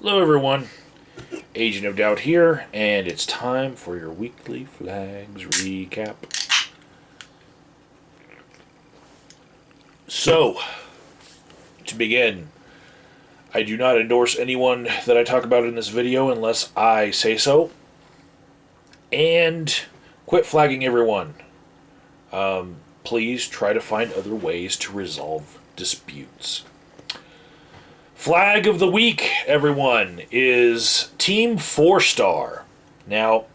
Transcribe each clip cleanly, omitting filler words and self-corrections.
Hello everyone, Agent of Doubt here, and it's time for your weekly flags recap. So, to begin, I do not endorse anyone that I talk about in this video unless I say so. And quit flagging everyone. Please try to find other ways to resolve disputes. Flag of the week, everyone, is Team 4-Star. Now,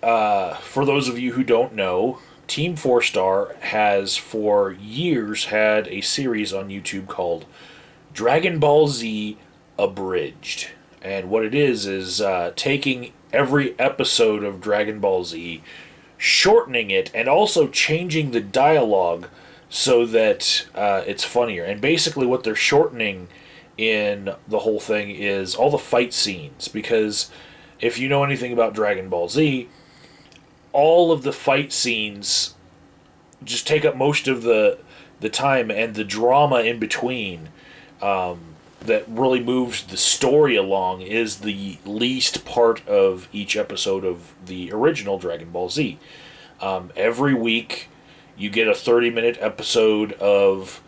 for those of you who don't know, Team 4-Star has for years had a series on YouTube called Dragon Ball Z Abridged. And what it is taking every episode of Dragon Ball Z, shortening it, and also changing the dialogue so that it's funnier. And basically what they're shortening in the whole thing is all the fight scenes, because if you know anything about Dragon Ball Z, all of the fight scenes just take up most of the time, and the drama in between that really moves the story along is the least part of each episode of the original Dragon Ball Z. Every week you get a 30-minute episode of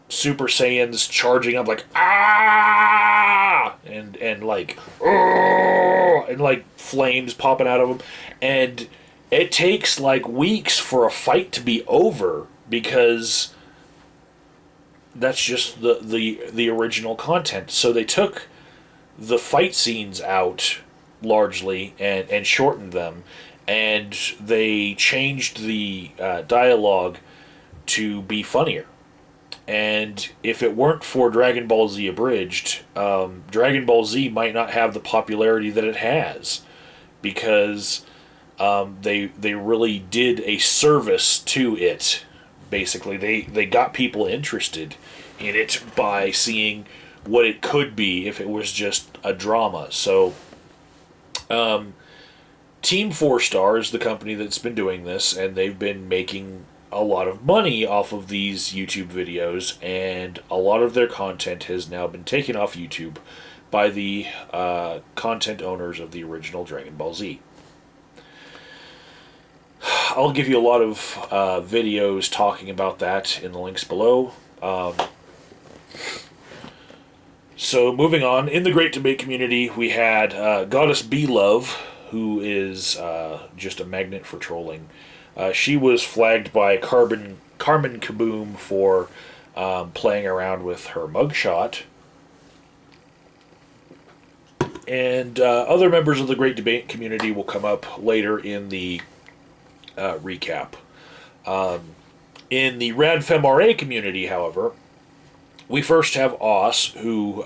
Super Saiyans charging up like ah and like oh, and like flames popping out of them, and it takes like weeks for a fight to be over because that's just the original content. So they took the fight scenes out largely and shortened them, and they changed the dialogue to be funnier. And if it weren't for Dragon Ball Z Abridged, Dragon Ball Z might not have the popularity that it has, because they really did a service to it. Basically, they got people interested in it by seeing what it could be if it was just a drama. So, Team 4-Star is the company that's been doing this, and they've been making a lot of money off of these YouTube videos, and a lot of their content has now been taken off YouTube by the content owners of the original Dragon Ball Z. I'll give you a lot of videos talking about that in the links below. So moving on, in the Great Debate community, we had Goddess BLove, who is just a magnet for trolling. She was flagged by Carmen Kaboom for playing around with her mugshot. And other members of the Great Debate community will come up later in the recap. In the RadFeMRA community, however, we first have Oss, who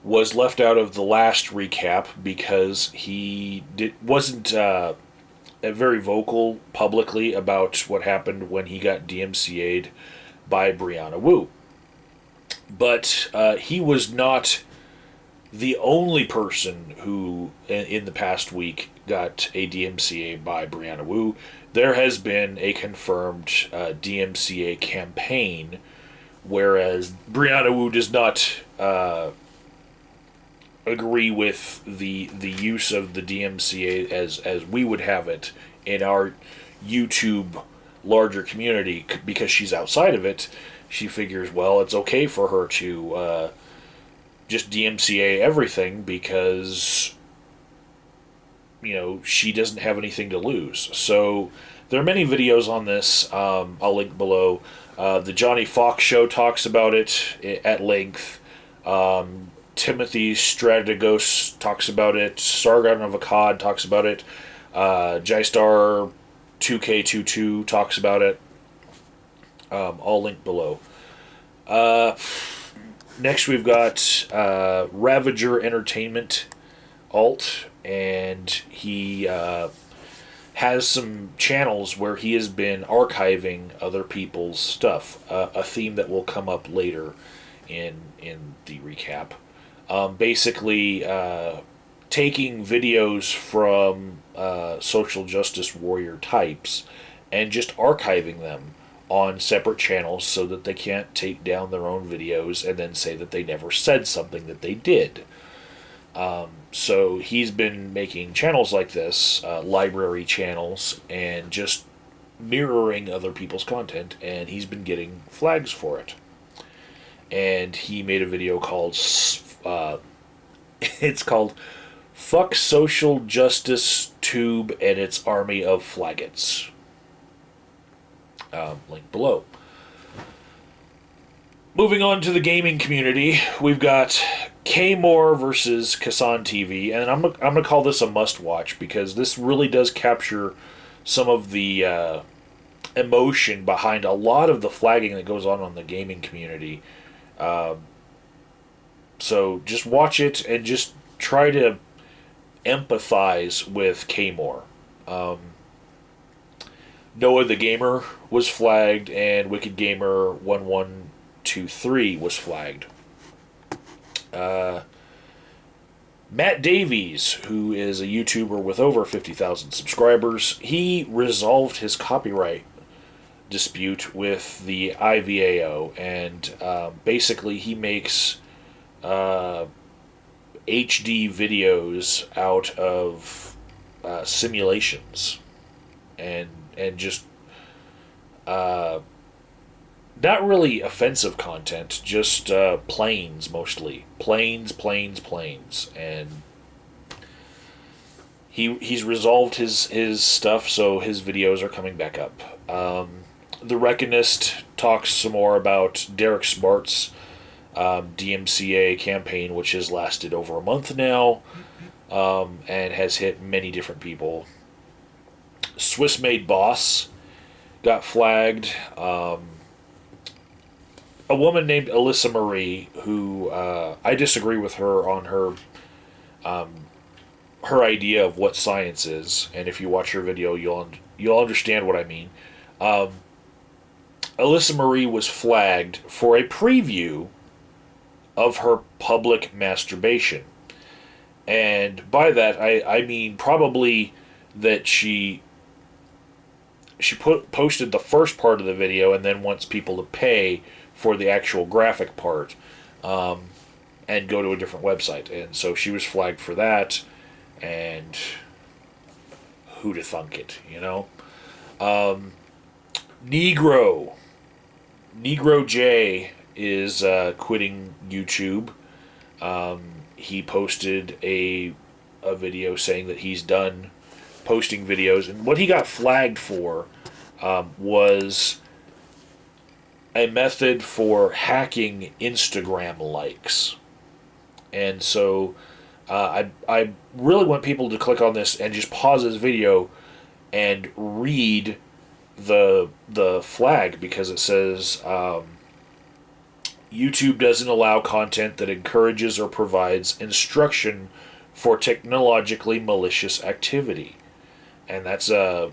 was left out of the last recap because he wasn't very vocal publicly about what happened when he got DMCA'd by Brianna Wu. But he was not the only person who, in the past week, got a DMCA by Brianna Wu. There has been a confirmed DMCA campaign, whereas Brianna Wu does not agree with the use of the DMCA as we would have it in our YouTube larger community, because she's outside of it. She figures, well, it's okay for her to just DMCA everything because, you know, she doesn't have anything to lose. So there are many videos on this. I'll link below. The Johnny Fox Show talks about it at length. Timothy Strategos talks about it. Sargon of Akkad talks about it. Jystar 2K22 talks about it. All linked below. Next we've got Ravager Entertainment alt, and he has some channels where he has been archiving other people's stuff. A theme that will come up later in the recap. Basically, taking videos from social justice warrior types and just archiving them on separate channels so that they can't take down their own videos and then say that they never said something that they did. So he's been making channels like this, library channels, and just mirroring other people's content, and he's been getting flags for it. And he made a video called, it's called Fuck Social Justice Tube and Its Army of Flaggots. Link below. Moving on to the gaming community, we've got Kaemor versus KasaanTV, and I'm gonna call this a must-watch because this really does capture some of the emotion behind a lot of the flagging that goes on the gaming community. So just watch it and just try to empathize with Kaemor. Noah the Gamer was flagged, and Wicked Gamer 1123 was flagged. Matt Davies, who is a YouTuber with over 50,000 subscribers, he resolved his copyright dispute with the IVAO, and basically he makes HD videos out of simulations and just not really offensive content, just planes mostly. Planes, and he's resolved his stuff, so his videos are coming back up. The Reckonist talks some more about Derek Smart's DMCA campaign, which has lasted over a month now, and has hit many different people. SwissMadeBoss got flagged. A woman named Alyssa Marie, who I disagree with her on her idea of what science is, and if you watch her video, you'll understand what I mean. Alyssa Marie was flagged for a preview of her public masturbation, and by that I mean probably that she posted the first part of the video and then wants people to pay for the actual graphic part, and go to a different website. And so she was flagged for that, and who'da thunk it, you know? Neglio Jay is quitting YouTube. He posted a video saying that he's done posting videos, and what he got flagged for was a method for hacking Instagram likes. And so I really want people to click on this and just pause this video and read the flag, because it says YouTube doesn't allow content that encourages or provides instruction for technologically malicious activity. And that's a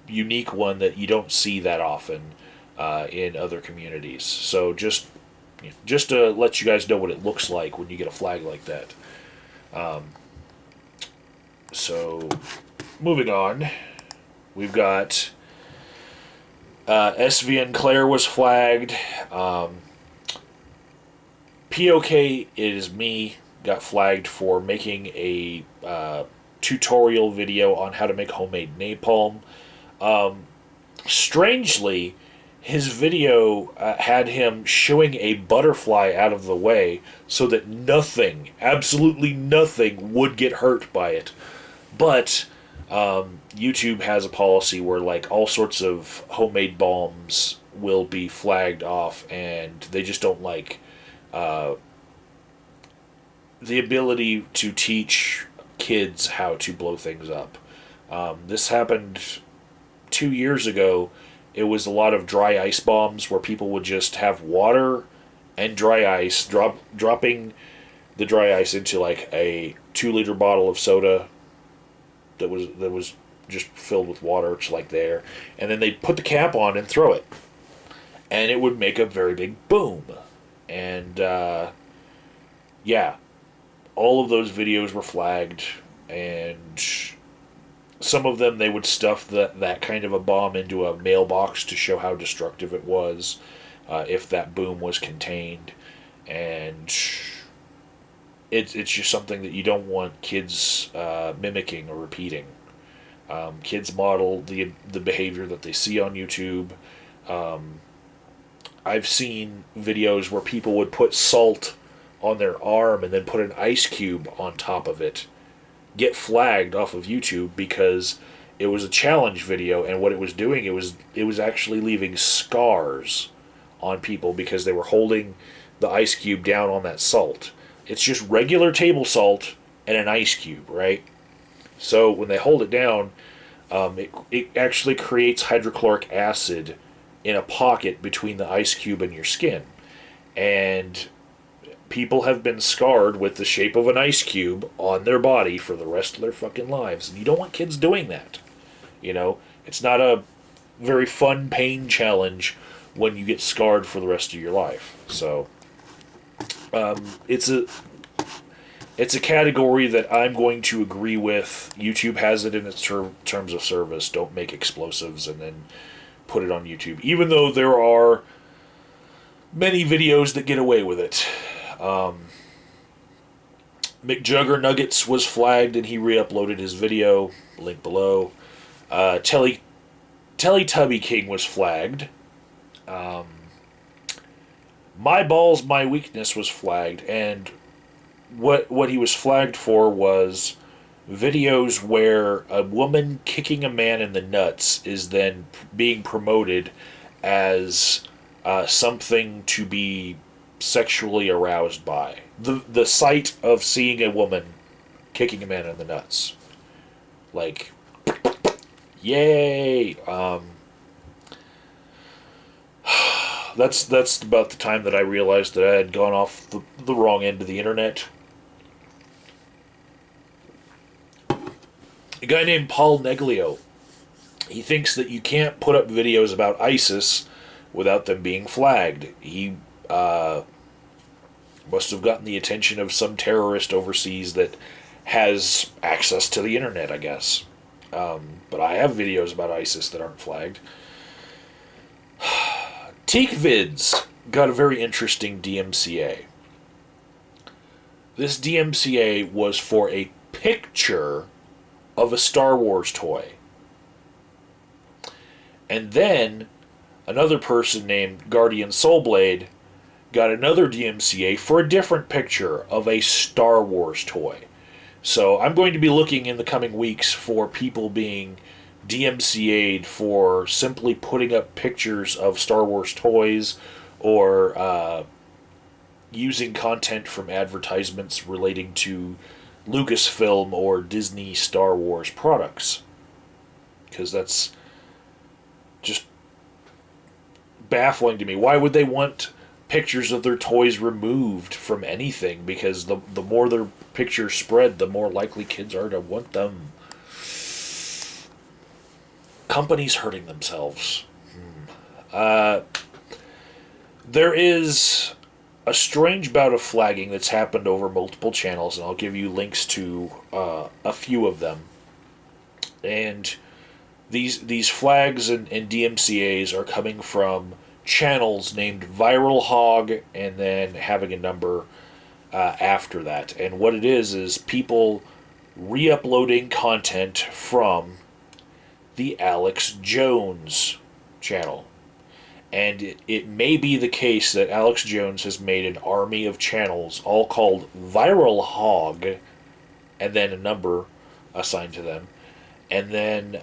unique one that you don't see that often in other communities. So just to let you guys know what it looks like when you get a flag like that. So moving on, we've got SvNClair was flagged. POK is me got flagged for making a tutorial video on how to make homemade napalm. Strangely, his video had him shooing a butterfly out of the way so that nothing, absolutely nothing, would get hurt by it. But YouTube has a policy where like all sorts of homemade balms will be flagged off, and they just don't like the ability to teach kids how to blow things up. This happened 2 years ago. It was a lot of dry ice bombs where people would just have water and dry ice, dropping the dry ice into like a 2-liter bottle of soda that was just filled with water, just like there, and then they'd put the cap on and throw it, and it would make a very big boom. And yeah, all of those videos were flagged, and some of them, they would stuff that kind of a bomb into a mailbox to show how destructive it was, if that boom was contained. And it's just something that you don't want kids mimicking or repeating. Kids model the behavior that they see on YouTube. I've seen videos where people would put salt on their arm and then put an ice cube on top of it, get flagged off of YouTube because it was a challenge video, and what it was doing, it was actually leaving scars on people because they were holding the ice cube down on that salt. It's just regular table salt and an ice cube, right? So when they hold it down, it actually creates hydrochloric acid in a pocket between the ice cube and your skin. And people have been scarred with the shape of an ice cube on their body for the rest of their fucking lives. And you don't want kids doing that. You know, it's not a very fun pain challenge when you get scarred for the rest of your life. So, it's a category that I'm going to agree with. YouTube has it in its terms of service. Don't make explosives and then put it on YouTube. Even though there are many videos that get away with it. McJuggerNuggets was flagged and he re-uploaded his video. Link below. Teletubyking was flagged. MyBalls MyWeakness was flagged, and what he was flagged for was videos where a woman kicking a man in the nuts is then being promoted as something to be sexually aroused by. The sight of seeing a woman kicking a man in the nuts. Like, yay! That's about the time that I realized that I had gone off the wrong end of the internet. A guy named Paul Neglio, he thinks that you can't put up videos about ISIS without them being flagged. He must have gotten the attention of some terrorist overseas that has access to the internet, I guess. But I have videos about ISIS that aren't flagged. Teek Vids got a very interesting DMCA. This DMCA was for a picture of a Star Wars toy. And then another person named GuardianSoulBlade got another DMCA for a different picture of a Star Wars toy. So I'm going to be looking in the coming weeks for people being DMCA'd for simply putting up pictures of Star Wars toys or using content from advertisements relating to Lucasfilm or Disney Star Wars products. Because that's just baffling to me. Why would they want pictures of their toys removed from anything? Because the more their pictures spread, the more likely kids are to want them. Companies hurting themselves. There is a strange bout of flagging that's happened over multiple channels, and I'll give you links to a few of them. And these flags and DMCAs are coming from channels named Viralhog and then having a number after that. And what it is people re-uploading content from the Alex Jones channel. And it may be the case that Alex Jones has made an army of channels all called Viralhog and then a number assigned to them. And then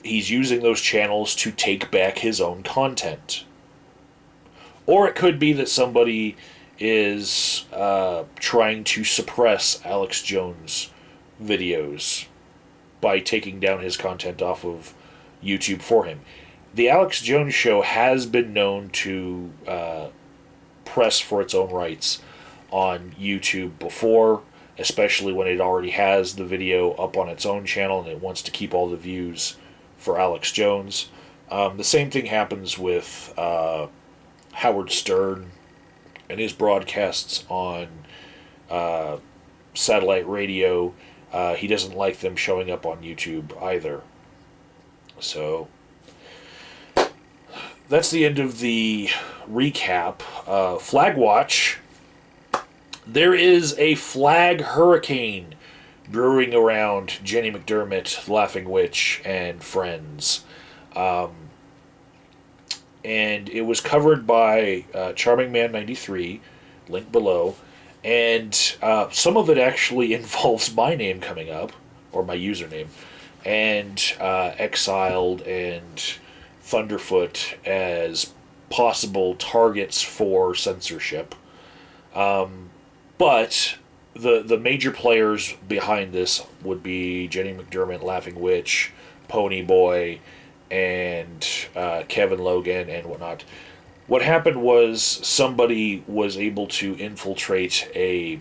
he's using those channels to take back his own content. Or it could be that somebody is trying to suppress Alex Jones' videos by taking down his content off of YouTube for him. The Alex Jones Show has been known to press for its own rights on YouTube before, especially when it already has the video up on its own channel and it wants to keep all the views for Alex Jones. The same thing happens with Howard Stern and his broadcasts on satellite radio He doesn't like them showing up on YouTube either. So that's the end of the recap. Flag Watch. There is a flag hurricane brewing around Jenny McDermott, Laughing Witch, and friends. And it was covered by Charming Man 93, link below. And some of it actually involves my name coming up, or my username, and Exiled and Thunderfoot as possible targets for censorship. But the major players behind this would be Jenny McDermott, Laughing Witch, Pony Boy, and Kevin Logan and whatnot. What happened was somebody was able to infiltrate a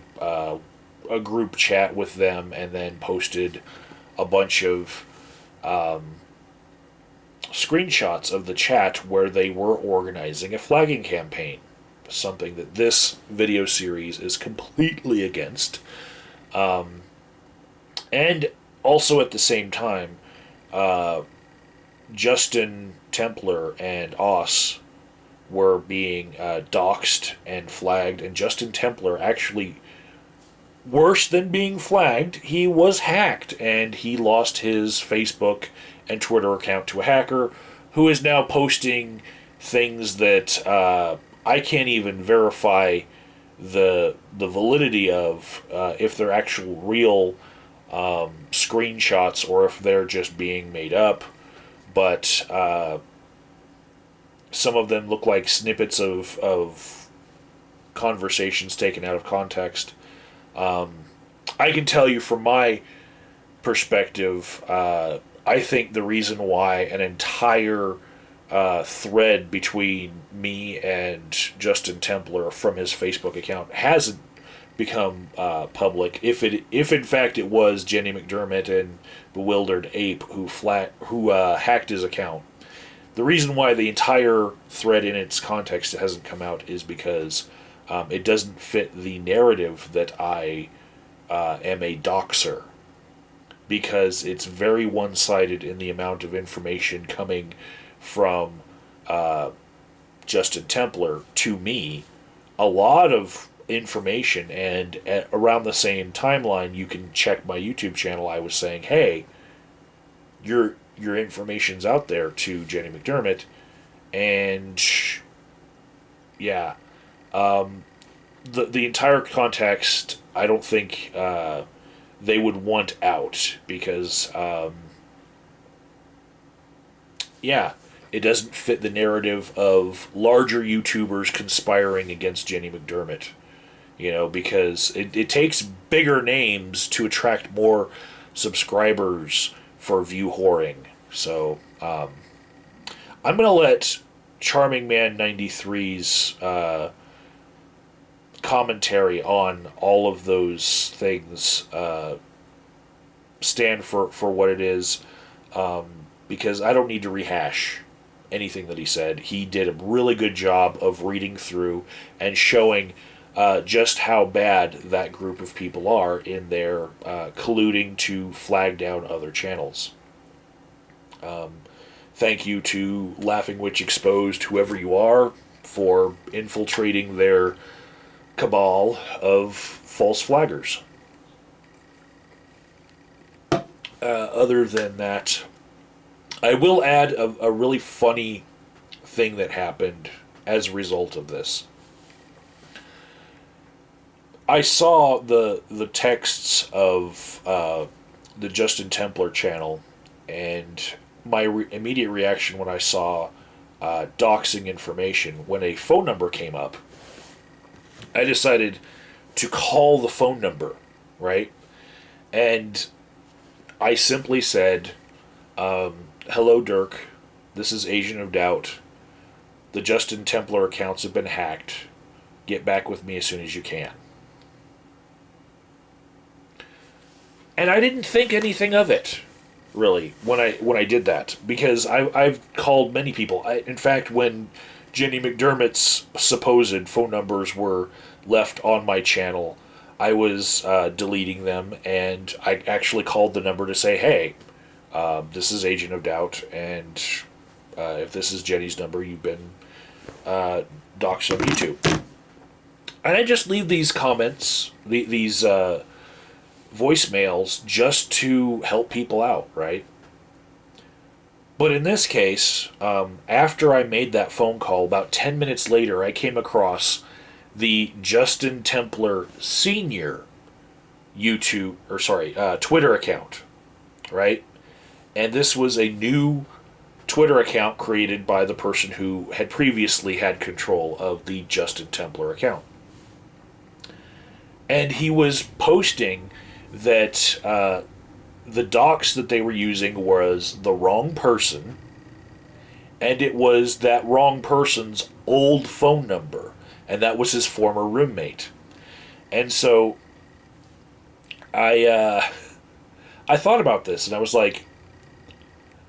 group chat with them and then posted a bunch of screenshots of the chat where they were organizing a flagging campaign, something that this video series is completely against. And also at the same time, Justin Templar and Oss were being doxxed and flagged, and Justin Templar actually, worse than being flagged, he was hacked, and he lost his Facebook and Twitter account to a hacker who is now posting things that I can't even verify the validity of, if they're actual real screenshots or if they're just being made up. But some of them look like snippets of conversations taken out of context. I can tell you from my perspective, I think the reason why an entire thread between me and Justin Templar from his Facebook account hasn't become public, if in fact it was Jenny McDermott and Bewildered Ape who hacked his account. The reason why the entire thread in its context hasn't come out is because it doesn't fit the narrative that I am a doxer. Because it's very one-sided in the amount of information coming from Justin Templar to me. A lot of information, and at around the same timeline, you can check my YouTube channel. I was saying, hey, your information's out there to Jenny McDermott, and yeah, the entire context, I don't think they would want out because it doesn't fit the narrative of larger YouTubers conspiring against Jenny McDermott. You know, because it takes bigger names to attract more subscribers for view whoring. So, I'm going to let Charming Man 93's commentary on all of those things stand for what it is, because I don't need to rehash anything that he said. He did a really good job of reading through and showing just how bad that group of people are in their colluding to flag down other channels. Thank you to Laughing Witch Exposed, whoever you are, for infiltrating their cabal of false flaggers. Other than that, I will add a really funny thing that happened as a result of this. I saw the texts of the Justin Templar channel, and my immediate reaction when I saw doxing information, when a phone number came up, I decided to call the phone number, right? And I simply said, hello, Dirk. This is Asian of Doubt. The Justin Templar accounts have been hacked. Get back with me as soon as you can. And I didn't think anything of it, really, when I did that, because I've called many people. In fact, when Jenny McDermott's supposed phone numbers were left on my channel, I was deleting them, and I actually called the number to say, hey, this is Agent of Doubt, and if this is Jenny's number, you've been doxxed on YouTube. And I just leave these comments, these voicemails, just to help people out, right? But in this case, after I made that phone call, about 10 minutes later, I came across the Justin Templar Sr. Twitter account, right? And this was a new Twitter account created by the person who had previously had control of the Justin Templar account. And he was posting that the docs that they were using was the wrong person, and it was that wrong person's old phone number, and that was his former roommate. And so I thought about this, and I was like,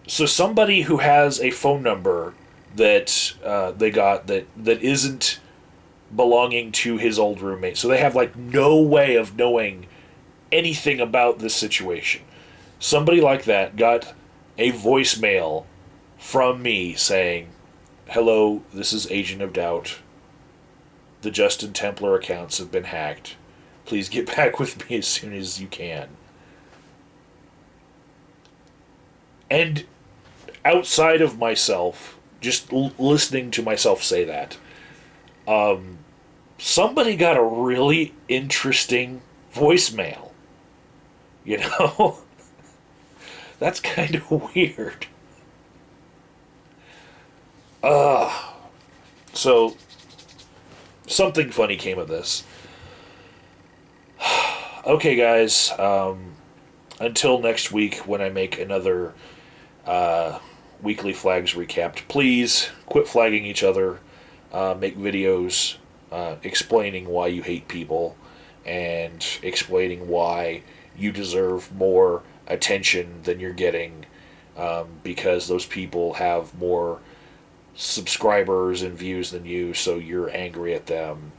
so somebody who has a phone number that they got that isn't belonging to his old roommate, so they have like no way of knowing anything about this situation. Somebody like that got a voicemail from me saying, hello, this is Agent of Doubt. The Justin Templar accounts have been hacked. Please get back with me as soon as you can. And outside of myself, just listening to myself say that, somebody got a really interesting voicemail. You know? That's kind of weird. So, something funny came of this. Okay, guys. Until next week when I make another weekly flags recapped, please quit flagging each other. Make videos explaining why you hate people and explaining why you deserve more attention than you're getting, because those people have more subscribers and views than you, so you're angry at them.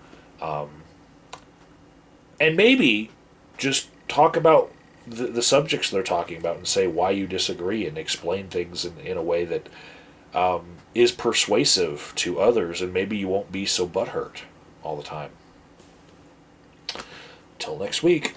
And maybe just talk about the subjects they're talking about and say why you disagree, and explain things in a way that is persuasive to others, and maybe you won't be so butthurt all the time. Till next week.